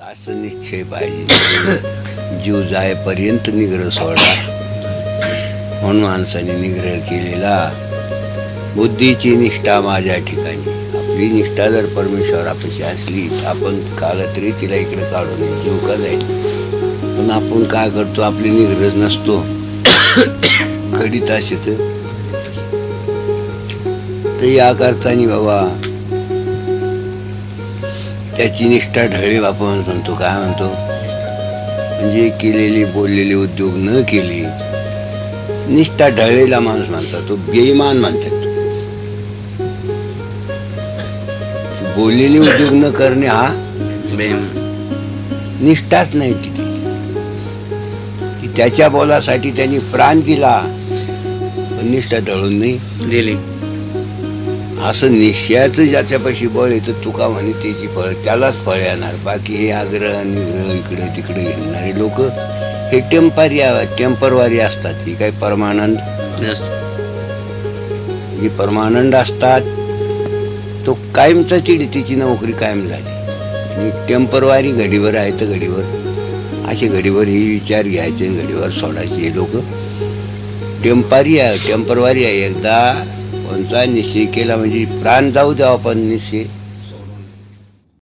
असं निश्चय पाहिजे. जीव जायपर्यंत निग्रह सोडा म्हणून माणसाने निग्रह केलेला. बुद्धीची निष्ठा माझ्या ठिकाणी. आपली निष्ठा जर परमेश्वरापाशी असली तर आपण कालं तरी तिला इकडे काढून जीव का जाईल. पण आपण काय करतो, आपली निग्रह नसतो. घडीत असेच तर या करताना बाबा त्याची निष्ठा ढळे. आपण म्हणतो काय म्हणतो, म्हणजे केलेली बोललेले उद्योग न केले निष्ठा ढळेला माणूस म्हणतात, तो बेईमान म्हणतात. बोललेले उद्योग न करणे हा निष्ठाच नाही. तिथे की त्याच्या बोलासाठी त्यांनी प्राण दिला पण निष्ठा ढळून नाही दिली. असं निश्चयाचं ज्याच्यापाशी बळ येतं तुका म्हणे त्याची फळ त्यालाच फळ येणार. बाकी हे आग्रह निग्रह इकडे तिकडे घेणारे लोक हे टेम्परवारी असतात. ही काही परमानंद जी परमानंद असतात तो कायमचा तिची नोकरी कायम झाली. आणि टेम्परवारी घडीवर आहे तर घडीवर असे घडीवर ही विचार घ्यायचे घडीवर सोडायचे. हे लोक टेम्परवारी आहे. एकदा कोणता निश्चय केला म्हणजे प्राण जाऊ द्यावा पण निश्चय